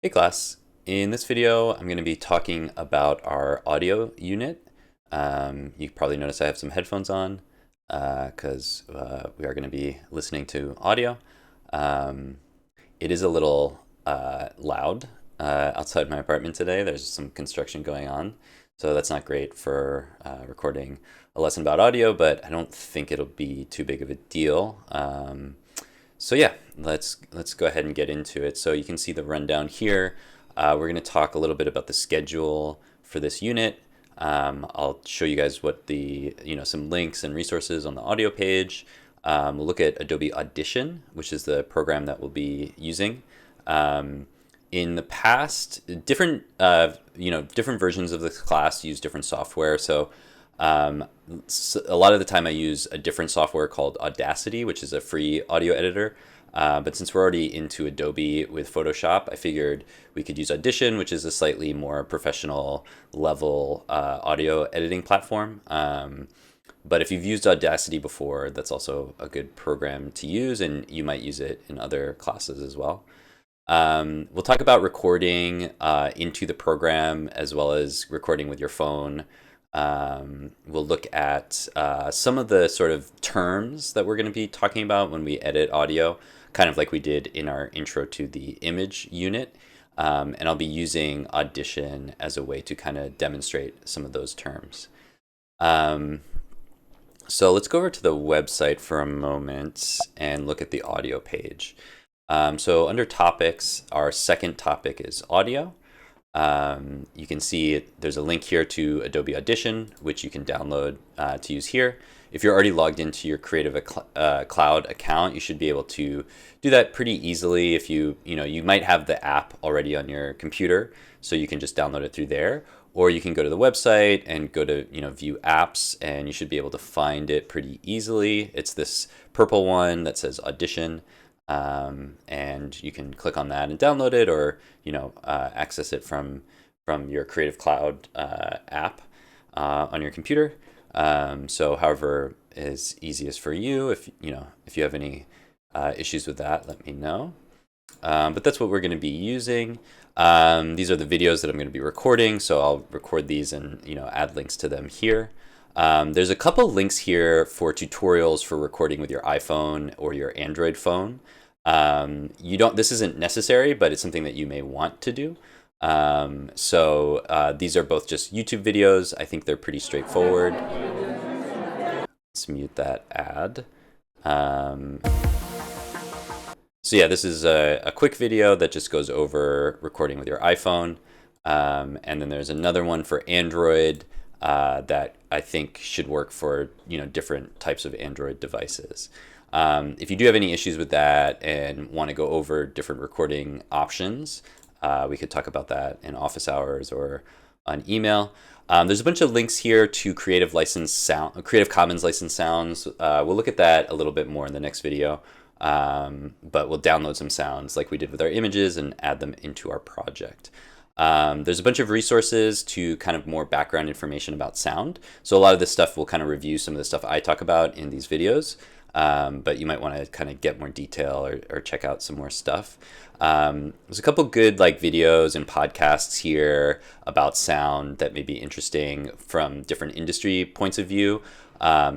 Hey class, in this video I'm going to be talking about our audio unit. You probably notice I have some headphones on because we are going to be listening to audio. Um, it is a little loud outside my apartment today. There's some construction going on, so that's not great for recording a lesson about audio, but I don't think it'll be too big of a deal. So yeah, let's go ahead and get into it. So you can see the rundown here. We're going to talk a little bit about the schedule for this unit. I'll show you guys what some links and resources on the audio page. We'll look at Adobe Audition, which is the program that we'll be using. In the past, different versions of this class use different software. So a lot of the time I use a different software called Audacity, which is a free audio editor. But since we're already into Adobe with Photoshop, I figured we could use Audition, which is a slightly more professional level audio editing platform. But if you've used Audacity before, that's also a good program to use, and you might use it in other classes as well. We'll talk about recording into the program as well as recording with your phone. We'll look at some of the sort of terms that we're going to be talking about when we edit audio, kind of like we did in our intro to the image unit. And I'll be using Audition as a way to kind of demonstrate some of those terms. So let's go over to the website for a moment and look at the audio page. So under topics, our second topic is audio. You can see there's a link here to Adobe Audition, which you can download to use here. If you're already logged into your Creative Cloud account, you should be able to do that pretty easily. If you might have the app already on your computer, so you can just download it through there. Or you can go to the website and go to view apps, and you should be able to find it pretty easily. It's this purple one that says Audition. And you can click on that and download it, or access it from your Creative Cloud app on your computer. So however is easiest for you. If you have any issues with that, let me know. But that's what we're going to be using. These are the videos that I'm going to be recording, so I'll record these and add links to them here. There's a couple links here for tutorials for recording with your iPhone or your Android phone. This isn't necessary, but it's something that you may want to do. These are both just YouTube videos. I think they're pretty straightforward. Let's mute that ad. So yeah, this is a quick video that just goes over recording with your iPhone. And then there's another one for Android that I think should work for different types of Android devices. If you do have any issues with that and want to go over different recording options, we could talk about that in office hours or on email. There's a bunch of links here to Creative Commons licensed sounds. We'll look at that a little bit more in the next video, but we'll download some sounds like we did with our images and add them into our project. There's a bunch of resources to kind of more background information about sound. So a lot of this stuff will kind of review some of the stuff I talk about in these videos. But you might want to kind of get more detail or check out some more stuff. There's a couple good videos and podcasts here about sound that may be interesting from different industry points of view.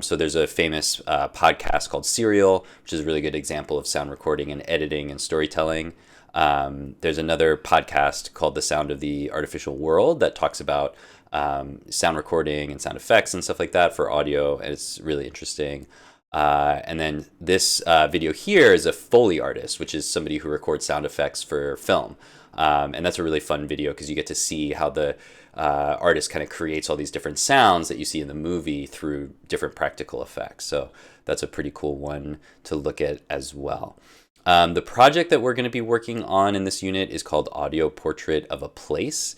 So there's a famous podcast called Serial, which is a really good example of sound recording and editing and storytelling. There's another podcast called The Sound of the Artificial World that talks about sound recording and sound effects and stuff like that for audio, and it's really interesting. And then this video here is a Foley artist, which is somebody who records sound effects for film. And that's a really fun video because you get to see how the artist kind of creates all these different sounds that you see in the movie through different practical effects. So that's a pretty cool one to look at as well. The project that we're going to be working on in this unit is called Audio Portrait of a Place.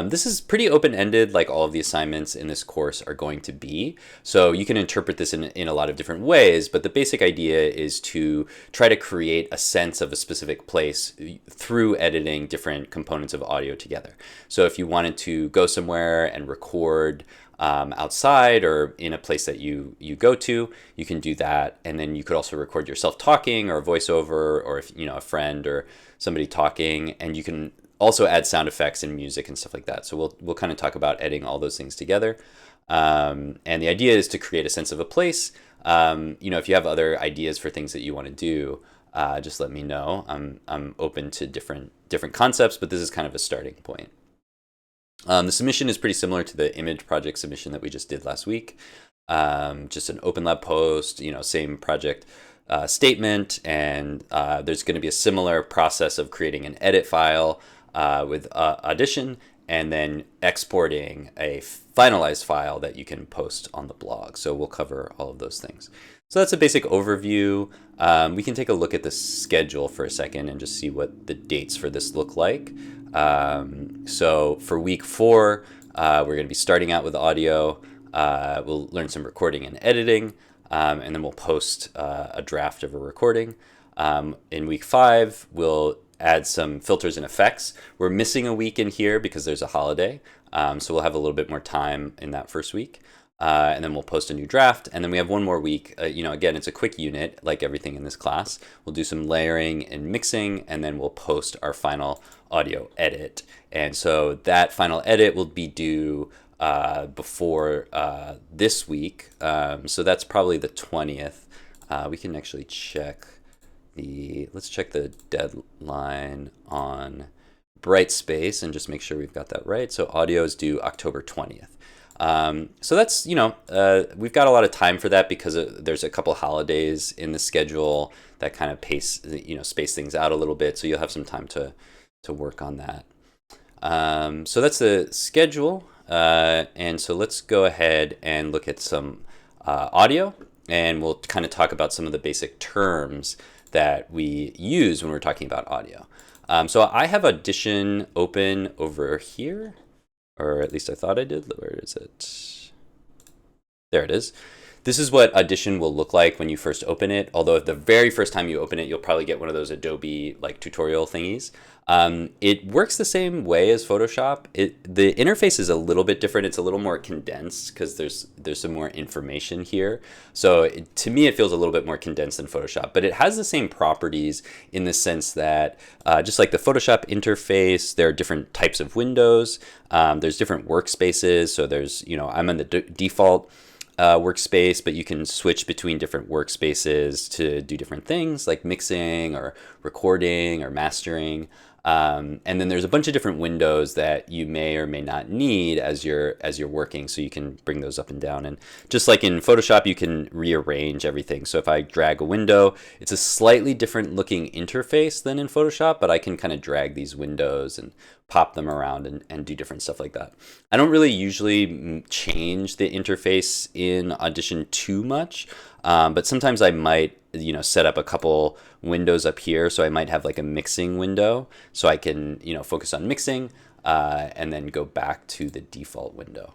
This is pretty open-ended, like all of the assignments in this course are going to be. So you can interpret this in a lot of different ways, but the basic idea is to try to create a sense of a specific place through editing different components of audio together. So if you wanted to go somewhere and record outside or in a place that you go to, you can do that. And then you could also record yourself talking or a voiceover, or if a friend or somebody talking, and you can also add sound effects and music and stuff like that. So we'll kind of talk about editing all those things together. And the idea is to create a sense of a place. If you have other ideas for things that you want to do, just let me know. I'm open to different concepts, but this is kind of a starting point. The submission is pretty similar to the image project submission that we just did last week. Just an open lab post, same project statement, and there's going to be a similar process of creating an edit file with Audition, and then exporting a finalized file that you can post on the blog. So we'll cover all of those things. So that's a basic overview. We can take a look at the schedule for a second and just see what the dates for this look like. So for week 4, we're going to be starting out with audio. We'll learn some recording and editing, and then we'll post a draft of a recording. In week 5, we'll add some filters and effects. We're missing a week in here because there's a holiday, so we'll have a little bit more time in that first week. And then we'll post a new draft, and then we have one more week. Again, it's a quick unit, like everything in this class. We'll do some layering and mixing, and then we'll post our final audio edit. And so that final edit will be due before this week. So that's probably the 20th. We can actually check let's check the deadline on Brightspace and just make sure we've got that right. So audio is due October 20th. So that's, we've got a lot of time for that because there's a couple holidays in the schedule that kind of space things out a little bit. So you'll have some time to work on that. So that's the schedule. And so let's go ahead and look at some audio, and we'll kind of talk about some of the basic terms that we use when we're talking about audio. So I have Audition open over here. Or at least I thought I did. Where is it? There it is. This is what Audition will look like when you first open it. Although the very first time you open it, you'll probably get one of those Adobe tutorial thingies. It works the same way as Photoshop. The interface is a little bit different. It's a little more condensed because there's some more information here. So to me, it feels a little bit more condensed than Photoshop, but it has the same properties in the sense that just like the Photoshop interface, there are different types of windows. There's different workspaces. So there's, I'm in the default workspace, but you can switch between different workspaces to do different things like mixing or recording or mastering. And then there's a bunch of different windows that you may or may not need as you're working, so you can bring those up and down. And just like in Photoshop, you can rearrange everything. So if I drag a window, it's a slightly different looking interface than in Photoshop, but I can kind of drag these windows and pop them around and do different stuff like that. I don't really usually change the interface in Audition too much, but sometimes I might set up a couple windows up here. So I might have like a mixing window so I can focus on mixing and then go back to the default window.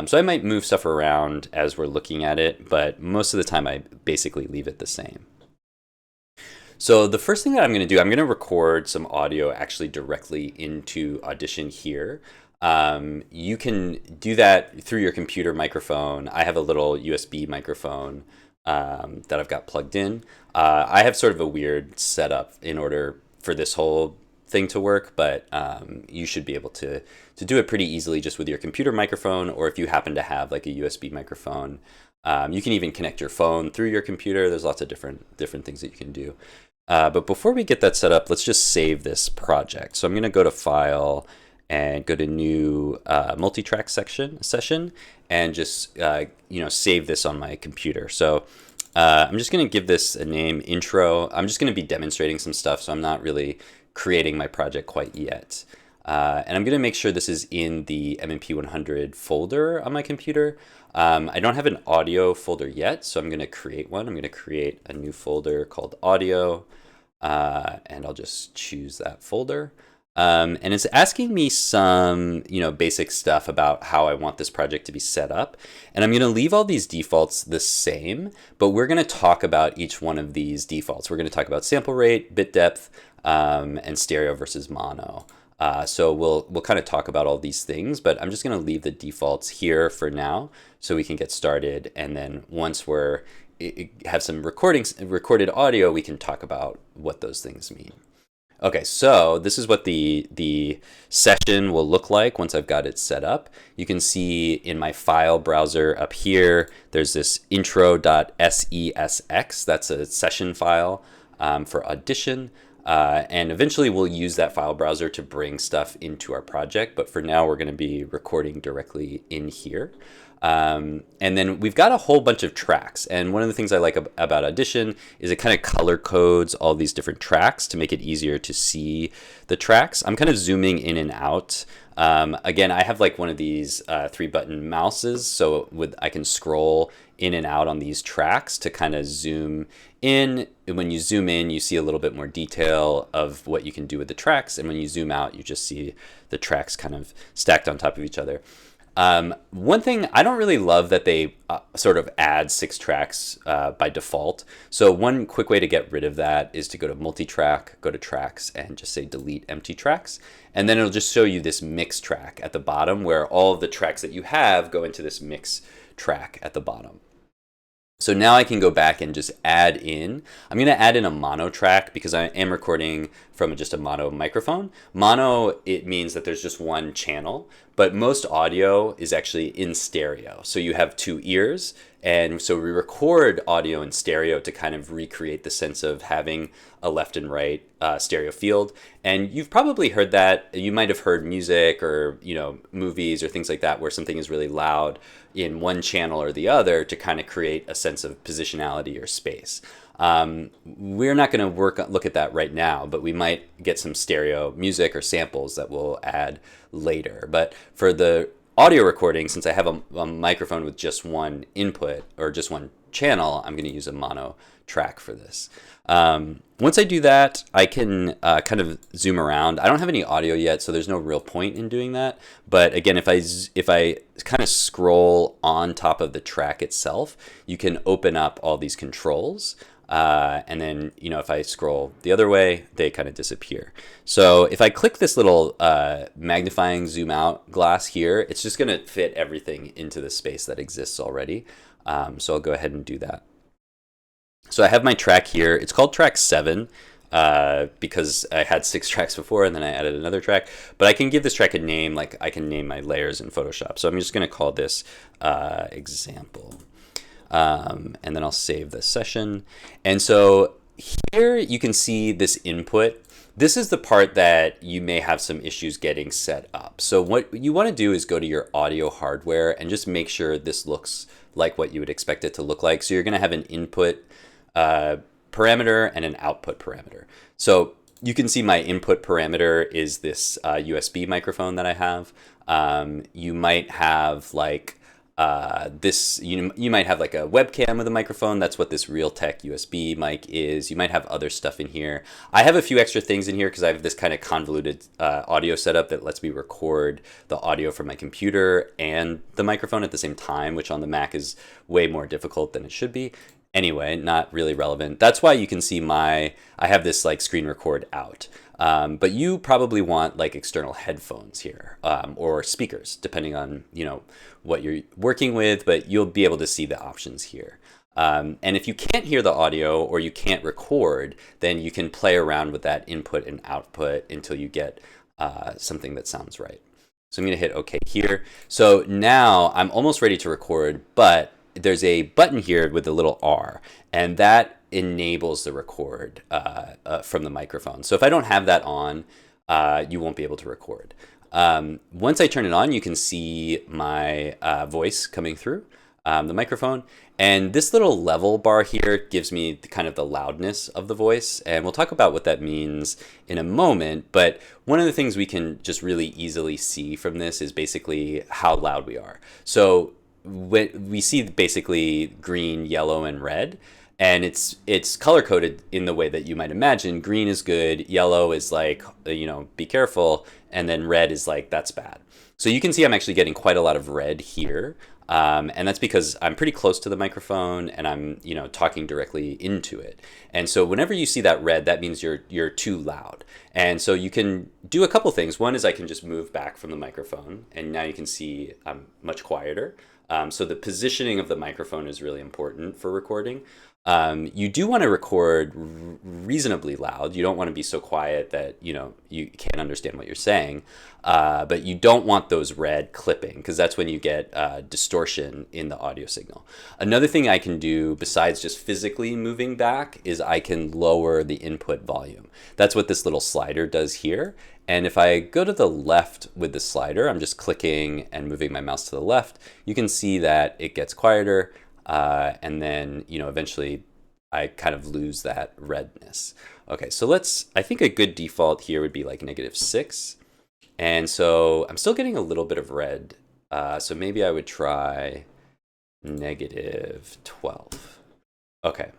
So I might move stuff around as we're looking at it, but most of the time I basically leave it the same. So the first thing that I'm going to do, I'm going to record some audio actually directly into Audition here. You can do that through your computer microphone. I have a little USB microphone that I've got plugged in. I have sort of a weird setup in order for this whole thing to work, but you should be able to do it pretty easily just with your computer microphone, or if you happen to have like a USB microphone. You can even connect your phone through your computer. There's lots of different things that you can do. But before we get that set up, let's just save this project. So I'm going to go to File and go to New Multi-Track session, and just save this on my computer. So I'm just going to give this a name, Intro. I'm just going to be demonstrating some stuff, so I'm not really creating my project quite yet. And I'm going to make sure this is in the MMP 100 folder on my computer. I don't have an audio folder yet, so I'm going to create one. I'm going to create a new folder called Audio, and I'll just choose that folder. And it's asking me some, basic stuff about how I want this project to be set up. And I'm going to leave all these defaults the same, but we're going to talk about each one of these defaults. We're going to talk about sample rate, bit depth, and stereo versus mono. So we'll kind of talk about all these things, but I'm just going to leave the defaults here for now so we can get started. And then once have some recorded audio, we can talk about what those things mean. Okay, so this is what the session will look like once I've got it set up. You can see in my file browser up here, there's this intro.sesx. That's a session file for Audition. And eventually we'll use that file browser to bring stuff into our project. But for now, we're going to be recording directly in here. And then we've got a whole bunch of tracks. And one of the things I like about Audition is it kind of color codes all these different tracks to make it easier to see the tracks. I'm kind of zooming in and out. Again, I have like one of these 3-button mouses, so I can scroll in and out on these tracks to kind of zoom in. When you zoom in, you see a little bit more detail of what you can do with the tracks. And when you zoom out, you just see the tracks kind of stacked on top of each other. One thing, I don't really love that they sort of add 6 tracks by default. So one quick way to get rid of that is to go to multi-track, go to tracks, and just say delete empty tracks. And then it'll just show you this mix track at the bottom where all of the tracks that you have go into this mix track at the bottom. So now I can go back and just add in. I'm going to add in a mono track because I am recording from just a mono microphone. Mono, it means that there's just one channel, but most audio is actually in stereo. So you have 2 ears, and so we record audio in stereo to kind of recreate the sense of having a left and right stereo field. And you've probably heard that. You might have heard music or movies or things like that where something is really loud in one channel or the other to kind of create a sense of positionality or space. We're not going to look at that right now, but we might get some stereo music or samples that we'll add later. But for the audio recording, since I have a microphone with just one input or just one channel, I'm going to use a mono track for this. Once I do that, I can kind of zoom around. I don't have any audio yet, so there's no real point in doing that. But again, if I kind of scroll on top of the track itself, you can open up all these controls. And then, if I scroll the other way, they kind of disappear. So if I click this little magnifying zoom out glass here, it's just going to fit everything into the space that exists already. So I'll go ahead and do that. So I have my track here. It's called track 7 because I had 6 tracks before and then I added another track. But I can give this track a name, like I can name my layers in Photoshop. So I'm just going to call this example. And then I'll save the session. And so here you can see this input. This is the part that you may have some issues getting set up. So what you want to do is go to your audio hardware and just make sure this looks like what you would expect it to look like. So you're going to have an input parameter and an output parameter. So you can see my input parameter is this USB microphone that I have. You might have like you might have like a webcam with a microphone. That's what this Realtek USB mic is. You might have other stuff in here. I have a few extra things in here because I have this kind of convoluted audio setup that lets me record the audio from my computer and the microphone at the same time, which on the Mac is way more difficult than it should be. Anyway, not really relevant. That's why you can see I have this like screen record out. But you probably want like external headphones here or speakers, depending on what you're working with, but you'll be able to see the options here. And if you can't hear the audio or you can't record, then you can play around with that input and output until you get something that sounds right. So I'm going to hit OK here. So now I'm almost ready to record, but there's a button here with a little R, and that enables the record from the microphone. So if I don't have that on, you won't be able to record. Once I turn it on, you can see my voice coming through the microphone. And this little level bar here gives me kind of the loudness of the voice. And we'll talk about what that means in a moment. But one of the things we can just really easily see from this is basically how loud we are. So we see basically green, yellow, and red. And it's color coded in the way that you might imagine. Green is good, yellow is like, be careful, and then red is like, that's bad. So you can see I'm actually getting quite a lot of red here. And that's because I'm pretty close to the microphone and I'm, talking directly into it. And so whenever you see that red, that means you're too loud. And so you can do a couple things. One is I can just move back from the microphone, and now you can see I'm much quieter. So the positioning of the microphone is really important for recording. You do want to record reasonably loud. You don't want to be so quiet that you can't understand what you're saying, but you don't want those red clipping because that's when you get distortion in the audio signal. Another thing I can do besides just physically moving back is I can lower the input volume. That's what this little slider does here. And if I go to the left with the slider, I'm just clicking and moving my mouse to the left, you can see that it gets quieter. And then, eventually I kind of lose that redness. Okay, so I think a good default here would be like -6. And so I'm still getting a little bit of red. So maybe I would try -12. Okay,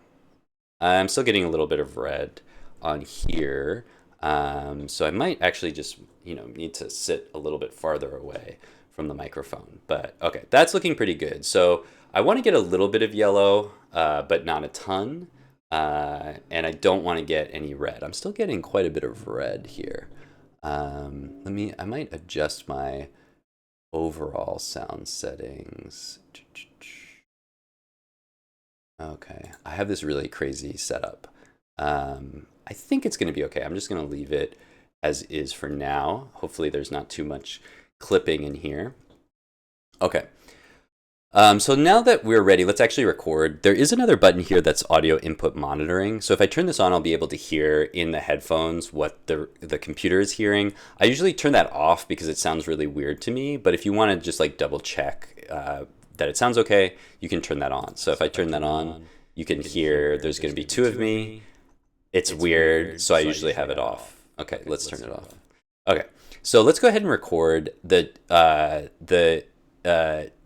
I'm still getting a little bit of red on here. So I might actually just, need to sit a little bit farther away from the microphone. But okay, that's looking pretty good. So I want to get a little bit of yellow, but not a ton. And I don't want to get any red. I'm still getting quite a bit of red here. I might adjust my overall sound settings. Okay, I have this really crazy setup. I think it's going to be okay. I'm just going to leave it as is for now. Hopefully there's not too much clipping in here. Okay. So now that we're ready, let's actually record. There is another button here that's audio input monitoring. So if I turn this on, I'll be able to hear in the headphones what the computer is hearing. I usually turn that off because it sounds really weird to me. But if you want to just like double check that it sounds okay, you can turn that on. So if I turn that on, you can hear there's going to be two of me. It's weird, so I usually have it off. Okay, let's turn it off. Okay, so let's go ahead and record. The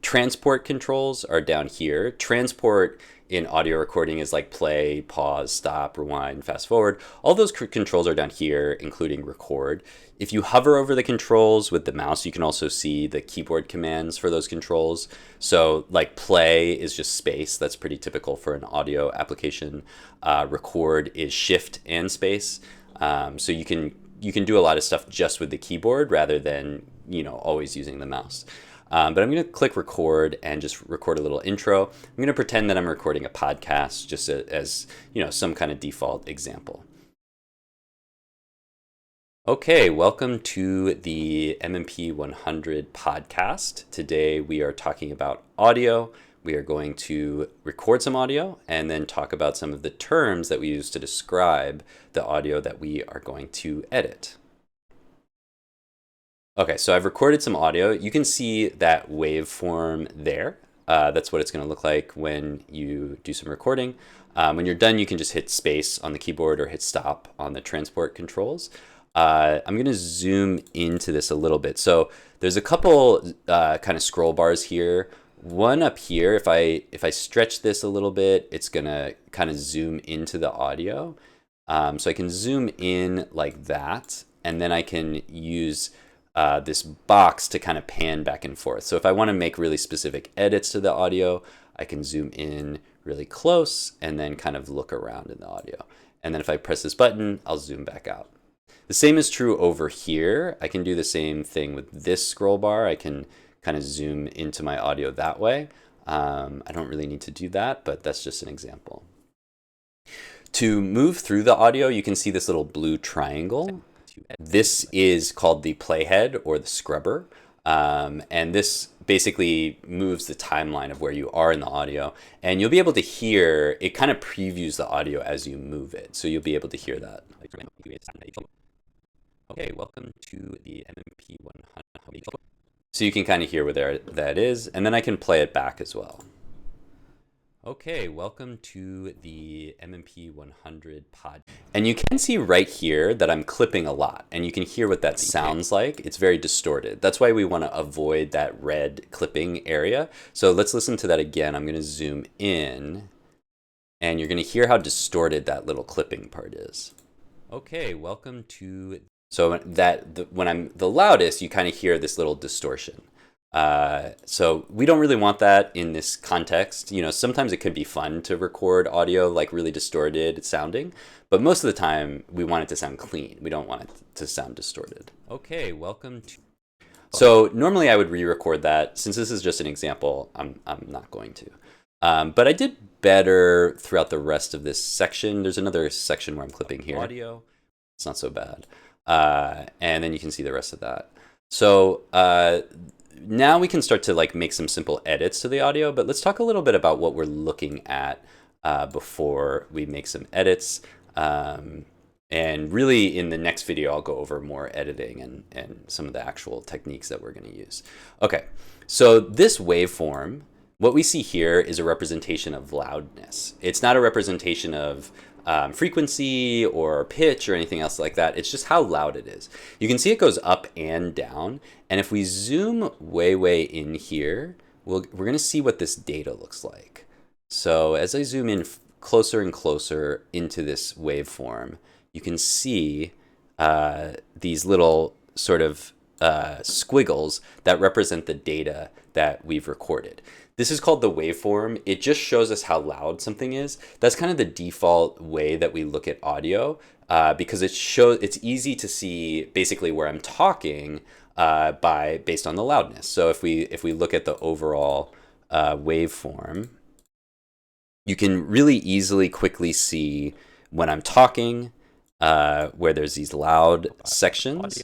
transport controls are down here. Transport in audio recording is like play, pause, stop, rewind, fast forward. All those controls are down here, including record. If you hover over the controls with the mouse, you can also see the keyboard commands for those controls. So like play is just space. That's pretty typical for an audio application. Record is shift and space. So you can do a lot of stuff just with the keyboard rather than always using the mouse. But I'm going to click record and just record a little intro. I'm going to pretend that I'm recording a podcast just as some kind of default example. Okay, welcome to the MMP 100 podcast. Today we are talking about audio. We are going to record some audio and then talk about some of the terms that we use to describe the audio that we are going to edit. Okay, so I've recorded some audio. You can see that waveform there. That's what it's going to look like when you do some recording. When you're done, you can just hit space on the keyboard or hit stop on the transport controls. I'm going to zoom into this a little bit. So there's a couple kind of scroll bars here. One up here, if I stretch this a little bit, it's going to kind of zoom into the audio. So I can zoom in like that, and then I can use this box to kind of pan back and forth. So if I want to make really specific edits to the audio, I can zoom in really close and then kind of look around in the audio. And then if I press this button, I'll zoom back out. The same is true over here. I can do the same thing with this scroll bar. I can kind of zoom into my audio that way. I don't really need to do that, but that's just an example. To move through the audio, you can see this little blue triangle. This is called the playhead or the scrubber. And this basically moves the timeline of where you are in the audio. And you'll be able to hear, it kind of previews the audio as you move it. So you'll be able to hear that. Okay, welcome to the MMP 100. So you can kind of hear where that is. And then I can play it back as well. Okay, welcome to the MMP 100 pod. And you can see right here that I'm clipping a lot, and you can hear what that sounds like. It's very distorted. That's why we want to avoid that red clipping area. So let's listen to that again. I'm going to zoom in, and you're going to hear how distorted that little clipping part is. Okay, welcome to... So when I'm the loudest, you kind of hear this little distortion. So we don't really want that in this context. Sometimes it could be fun to record audio like really distorted sounding, but most of the time we want it to sound clean. We don't want it to sound distorted. Okay, welcome to... So normally I would re-record that. Since this is just an example, I'm not going to. But I did better throughout the rest of this section. There's another section where I'm clipping here. Audio. It's not so bad. And then you can see the rest of that. So now we can start to like make some simple edits to the audio, but let's talk a little bit about what we're looking at before we make some edits. And really in the next video, I'll go over more editing and some of the actual techniques that we're going to use. Okay, so this waveform, what we see here is a representation of loudness. It's not a representation of frequency or pitch or anything else like that. It's just how loud it is. You can see it goes up and down. And if we zoom way in here, we're going to see what this data looks like. So as I zoom in closer and closer into this waveform, you can see these little sort of squiggles that represent the data that we've recorded. This is called the waveform. It just shows us how loud something is. That's kind of the default way that we look at audio because it's easy to see basically where I'm talking based on the loudness. So if we look at the overall waveform, you can really easily quickly see when I'm talking, where there's these loud sections,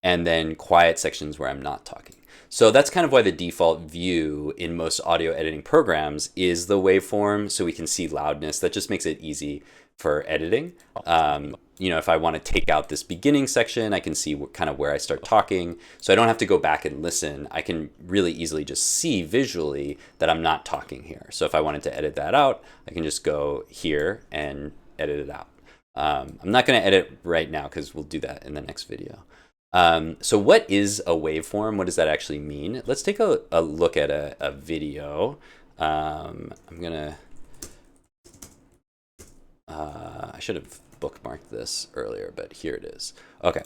and then quiet sections where I'm not talking. So that's kind of why the default view in most audio editing programs is the waveform, so we can see loudness. That just makes it easy for editing. You know, if I want to take out this beginning section, I can see kind of where I start talking. So I don't have to go back and listen. I can really easily just see visually that I'm not talking here. So if I wanted to edit that out, I can just go here and edit it out. I'm not going to edit right now because we'll do that in the next video. So what is a waveform? What does that actually mean? Let's take a look at a video. I'm gonna, I should have bookmarked this earlier, but here it is. Okay,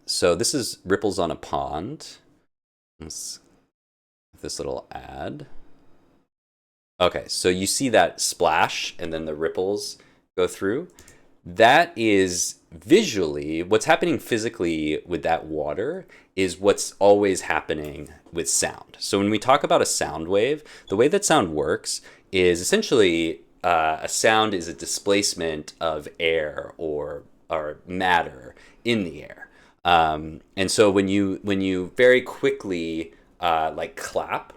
so this is Ripples on a Pond. This little ad. Okay, so you see that splash and then the ripples go through. That is visually, what's happening physically with that water is what's always happening with sound. So when we talk about a sound wave, the way that sound works is essentially a sound is a displacement of air or matter in the air. And so when you very quickly like clap,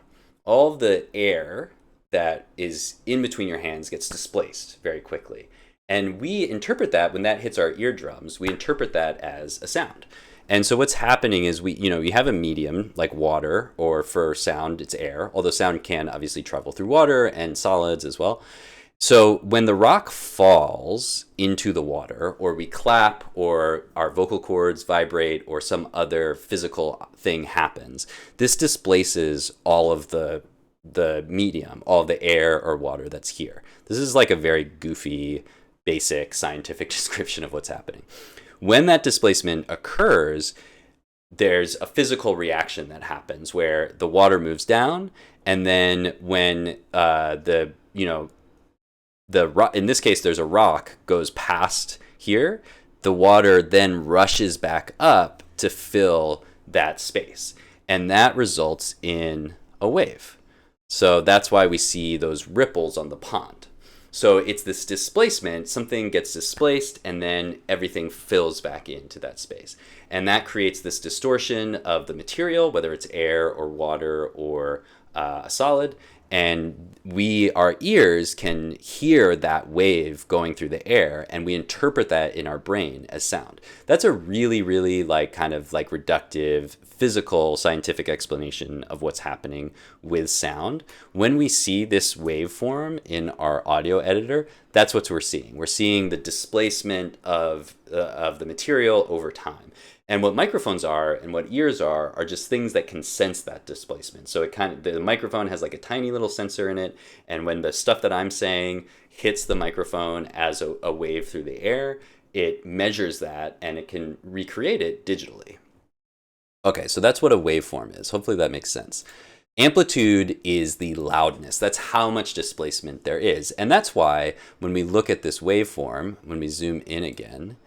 all of the air that is in between your hands gets displaced very quickly. And we interpret that when that hits our eardrums, we interpret that as a sound. And so what's happening is you have a medium like water, or for sound, it's air, although sound can obviously travel through water and solids as well. So when the rock falls into the water, or we clap, or our vocal cords vibrate, or some other physical thing happens, this displaces all of the medium, all the air or water that's here. This is like a very goofy, basic scientific description of what's happening. When that displacement occurs, there's a physical reaction that happens where the water moves down, and then when in this case there's a rock goes past here, the water then rushes back up to fill that space, and that results in a wave. So that's why we see those ripples on the pond. So it's this displacement, something gets displaced and then everything fills back into that space. And that creates this distortion of the material, whether it's air or water or a solid. And our ears can hear that wave going through the air, and we interpret that in our brain as sound. That's a really, really kind of reductive, physical, scientific explanation of what's happening with sound. When we see this waveform in our audio editor, that's what we're seeing. We're seeing the displacement of the material over time. And what microphones are and what ears are just things that can sense that displacement. So the microphone has like a tiny little sensor in it, and when the stuff that I'm saying hits the microphone as a wave through the air, it measures that and it can recreate it digitally. Okay, so that's what a waveform is. Hopefully that makes sense. Amplitude is the loudness. That's how much displacement there is. And that's why when we look at this waveform, when we zoom in again,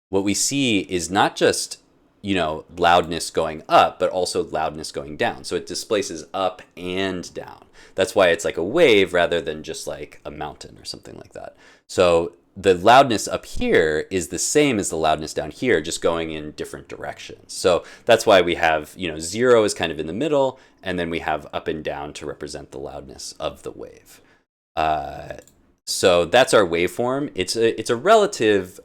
what we see is not just loudness going up, but also loudness going down. So it displaces up and down. That's why it's like a wave rather than just like a mountain or something like that. So the loudness up here is the same as the loudness down here, just going in different directions. So that's why we have, 0 is kind of in the middle, and then we have up and down to represent the loudness of the wave. So that's our waveform. It's a relative,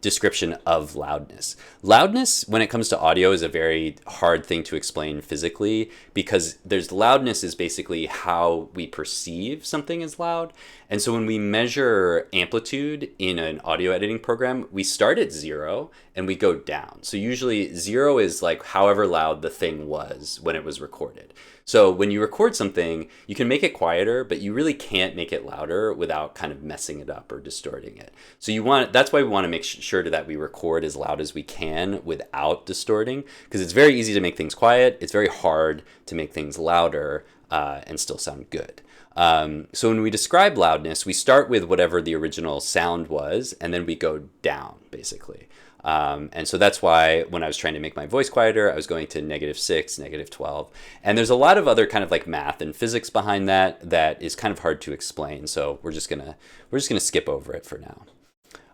description of loudness. Loudness, when it comes to audio, is a very hard thing to explain physically, because loudness is basically how we perceive something as loud. And so when we measure amplitude in an audio editing program, we start at 0 and we go down. So usually 0 is like however loud the thing was when it was recorded. So when you record something, you can make it quieter, but you really can't make it louder without kind of messing it up or distorting it. So that's why we want to make sure that we record as loud as we can without distorting, because it's very easy to make things quiet. It's very hard to make things louder and still sound good. So when we describe loudness, we start with whatever the original sound was, and then we go down, basically. And so that's why when I was trying to make my voice quieter, I was going to -6, -12. And there's a lot of other kind of like math and physics behind that is kind of hard to explain. So we're just gonna skip over it for now.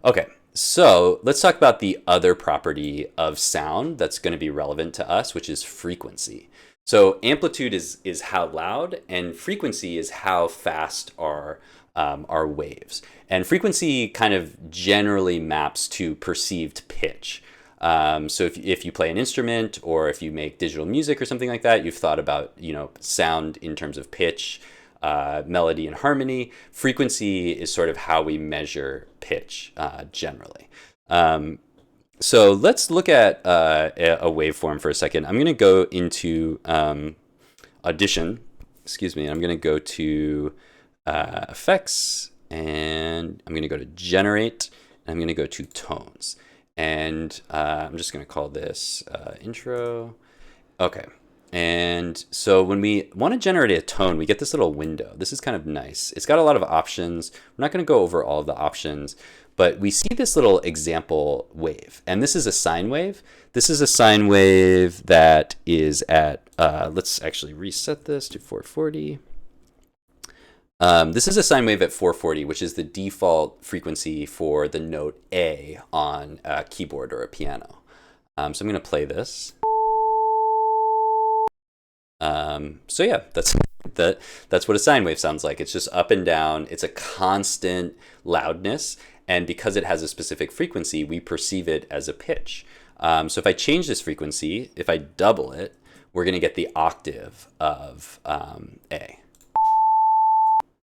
Okay, so let's talk about the other property of sound that's going to be relevant to us, which is frequency. So amplitude is how loud, and frequency is how fast our waves. And frequency kind of generally maps to perceived pitch. So if you play an instrument, or if you make digital music or something like that, you've thought about sound in terms of pitch, melody, and harmony. Frequency is sort of how we measure pitch generally. So let's look at a waveform for a second. I'm going to go into Audition. Excuse me. I'm going to go to Effects, and I'm going to go to Generate, and I'm going to go to Tones. And I'm just going to call this Intro. Okay. And so when we want to generate a tone, we get this little window. This is kind of nice. It's got a lot of options. We're not going to go over all of the options, but we see this little example wave. And this is a sine wave. This is a sine wave that is at, let's actually reset this to 440. This is a sine wave at 440, which is the default frequency for the note A on a keyboard or a piano. So I'm going to play this. So yeah, that's what a sine wave sounds like. It's just up and down. It's a constant loudness. And because it has a specific frequency, we perceive it as a pitch. So if I change this frequency, if I double it, we're going to get the octave of A.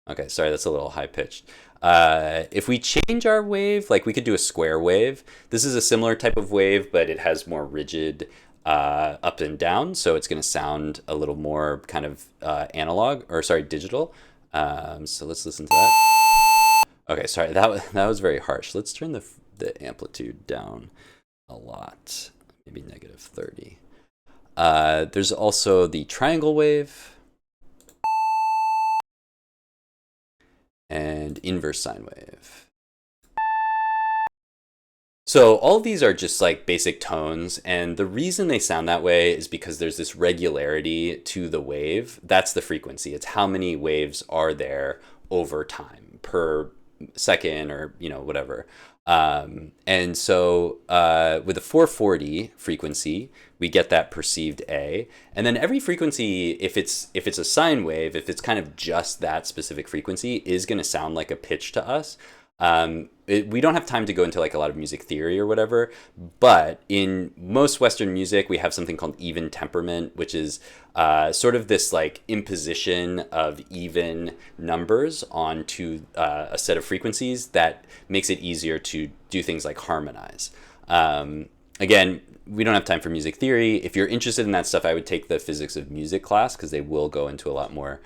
Okay, sorry, that's a little high pitched. If we change our wave, like we could do a square wave. This is a similar type of wave, but it has more rigid up and down. So it's going to sound a little more kind of digital. So let's listen to that. Okay, sorry, that was very harsh. Let's turn the amplitude down a lot, maybe -30. There's also the triangle wave and inverse sine wave. So all of these are just like basic tones, and the reason they sound that way is because there's this regularity to the wave. That's the frequency. It's how many waves are there over time per second, or whatever. And so with a 440 frequency, we get that perceived A. And then every frequency, if it's a sine wave, if it's kind of just that specific frequency, is going to sound like a pitch to us. We don't have time to go into like a lot of music theory or whatever, but in most Western music, we have something called even temperament, which is sort of this like imposition of even numbers onto a set of frequencies that makes it easier to do things like harmonize. Again, we don't have time for music theory. If you're interested in that stuff, I would take the physics of music class, because they will go into a lot more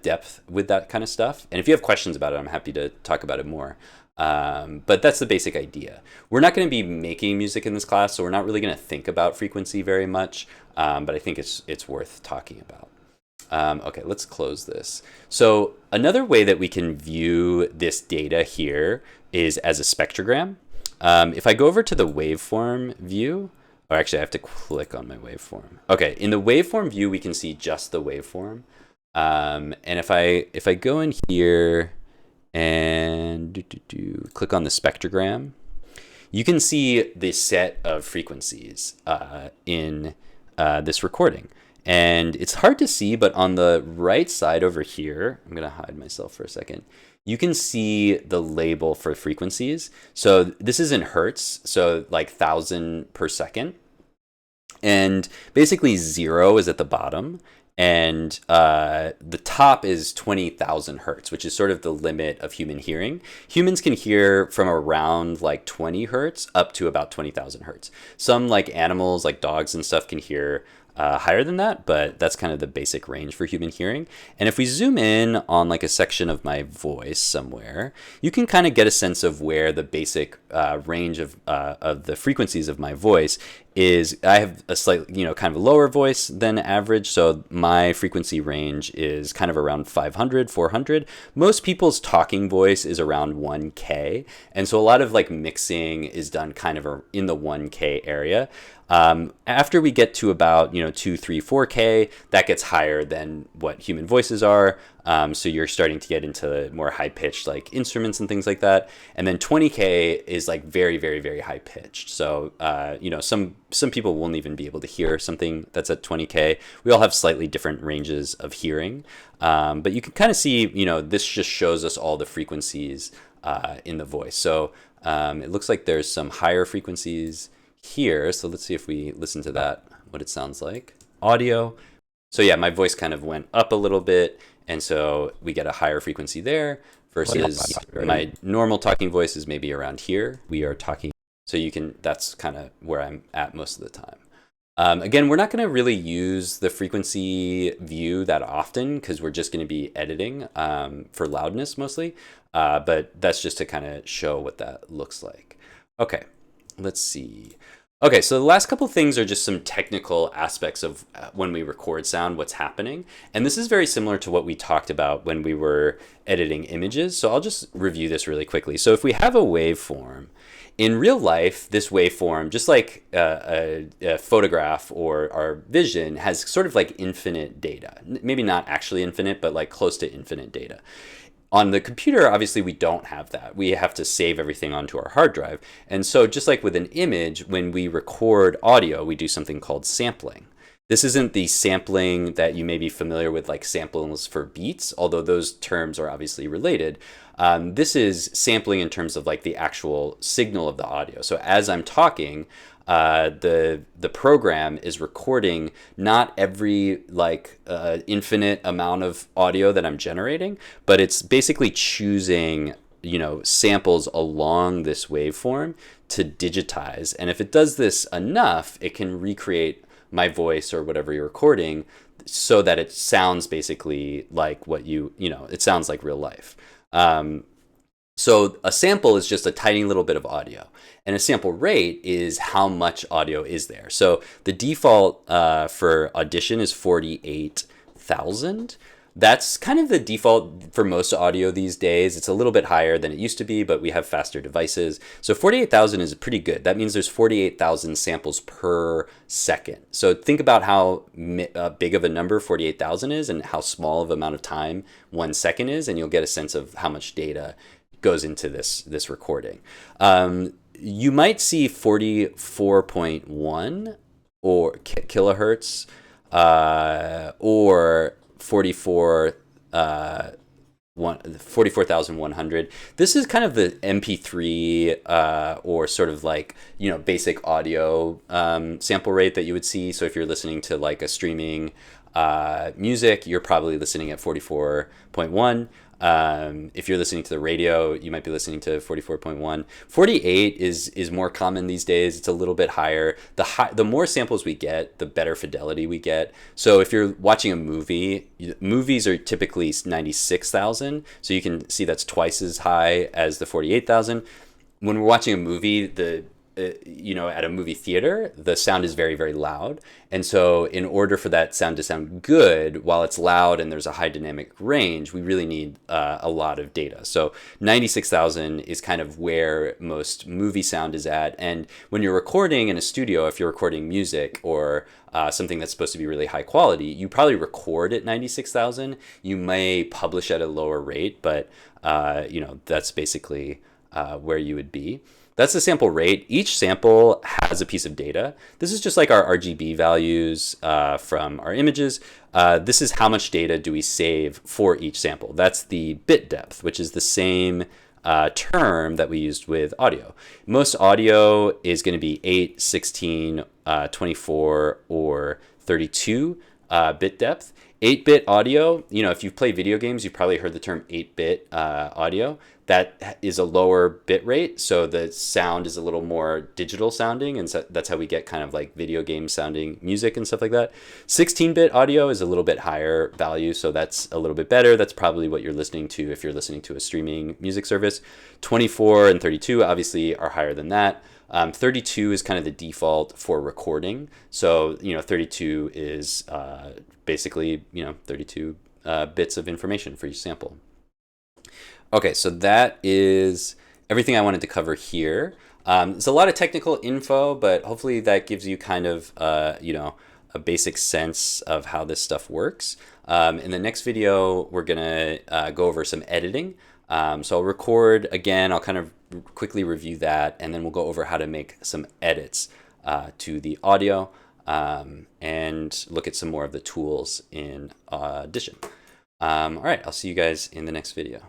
depth with that kind of stuff. And if you have questions about it, I'm happy to talk about it more. But that's the basic idea. We're not going to be making music in this class, so we're not really going to think about frequency very much, but I think it's worth talking about. Okay, let's close this. So another way that we can view this data here is as a spectrogram. If I go over to the waveform view, or actually I have to click on my waveform. Okay, in the waveform view, we can see just the waveform. And if I go in here and click on the spectrogram, you can see the set of frequencies in this recording. And it's hard to see, but on the right side over here, I'm going to hide myself for a second. You can see the label for frequencies. So this is in hertz, so like 1,000 per second. And basically 0 is at the bottom. And the top is 20,000 hertz, which is sort of the limit of human hearing. Humans can hear from around like 20 hertz up to about 20,000 hertz. Some like animals, like dogs and stuff, can hear higher than that, but that's kind of the basic range for human hearing. And if we zoom in on like a section of my voice somewhere, you can kind of get a sense of where the basic range of the frequencies of my voice is. I have a slightly, kind of a lower voice than average, so my frequency range is kind of around 500, 400. Most people's talking voice is around 1K, and so a lot of like mixing is done kind of in the 1K area. After we get to about 2, 3, 4K, that gets higher than what human voices are. So you're starting to get into more high pitched like instruments and things like that. And then 20K is like very, very, very high pitched. So some people won't even be able to hear something that's at 20K. We all have slightly different ranges of hearing, but you can kind of see this just shows us all the frequencies in the voice. So it looks like there's some higher frequencies here. So let's see if we listen to that, what it sounds like. Audio. So yeah, my voice kind of went up a little bit, and so we get a higher frequency there versus my normal talking voice is maybe around here. We are talking, so that's kind of where I'm at most of the time. Again, we're not going to really use the frequency view that often because we're just going to be editing for loudness mostly, but that's just to kind of show what that looks like. Okay, let's see. Okay, so the last couple things are just some technical aspects of when we record sound, what's happening. And this is very similar to what we talked about when we were editing images. So I'll just review this really quickly. So if we have a waveform, in real life, this waveform, just like a photograph or our vision, has sort of like infinite data. Maybe not actually infinite, but like close to infinite data. On the computer, obviously, we don't have that. We have to save everything onto our hard drive. And so just like with an image, when we record audio, we do something called sampling. This isn't the sampling that you may be familiar with, like samples for beats, although those terms are obviously related. This is sampling in terms of like the actual signal of the audio. So as I'm talking, the program is recording not every like infinite amount of audio that I'm generating, but it's basically choosing samples along this waveform to digitize. And if it does this enough, it can recreate my voice or whatever you're recording so that it sounds basically like what it sounds like real life. So a sample is just a tiny little bit of audio, and a sample rate is how much audio is there. So the default for Audition is 48,000. That's kind of the default for most audio these days. It's a little bit higher than it used to be, but we have faster devices. So 48,000 is pretty good. That means there's 48,000 samples per second. So think about how big of a number 48,000 is and how small of amount of time 1 second is, and you'll get a sense of how much data goes into this recording. You might see 44.1 or kilohertz or 44,100. This is kind of the MP3 or sort of like basic audio sample rate that you would see. So if you're listening to like a streaming music, you're probably listening at 44.1. If you're listening to the radio, you might be listening to 44.1. 48 is more common these days. It's a little bit higher. The more samples we get, the better fidelity we get. So if you're watching a movie, movies are typically 96,000. So you can see that's twice as high as the 48,000. When we're watching a movie, the at a movie theater, the sound is very, very loud. And so in order for that sound to sound good while it's loud and there's a high dynamic range, we really need a lot of data. So 96,000 is kind of where most movie sound is at. And when you're recording in a studio, if you're recording music or something that's supposed to be really high quality, you probably record at 96,000. You may publish at a lower rate, but that's basically where you would be. That's the sample rate. Each sample has a piece of data. This is just like our RGB values from our images. This is how much data do we save for each sample. That's the bit depth, which is the same term that we used with audio. Most audio is going to be 8, 16, 24, or 32 bit depth. 8-bit audio, if you've played video games, you've probably heard the term 8-bit audio. That is a lower bit rate, so the sound is a little more digital sounding, and so that's how we get kind of like video game sounding music and stuff like that. 16-bit audio is a little bit higher value, so that's a little bit better. That's probably what you're listening to if you're listening to a streaming music service. 24 and 32 obviously are higher than that. 32 is kind of the default for recording. So, 32 is basically, 32 bits of information for each sample. Okay, so that is everything I wanted to cover here. It's a lot of technical info, but hopefully that gives you kind of, a basic sense of how this stuff works. In the next video, we're going to go over some editing. So I'll record again, I'll kind of quickly review that, and then we'll go over how to make some edits to the audio and look at some more of the tools in Audition. All right, I'll see you guys in the next video.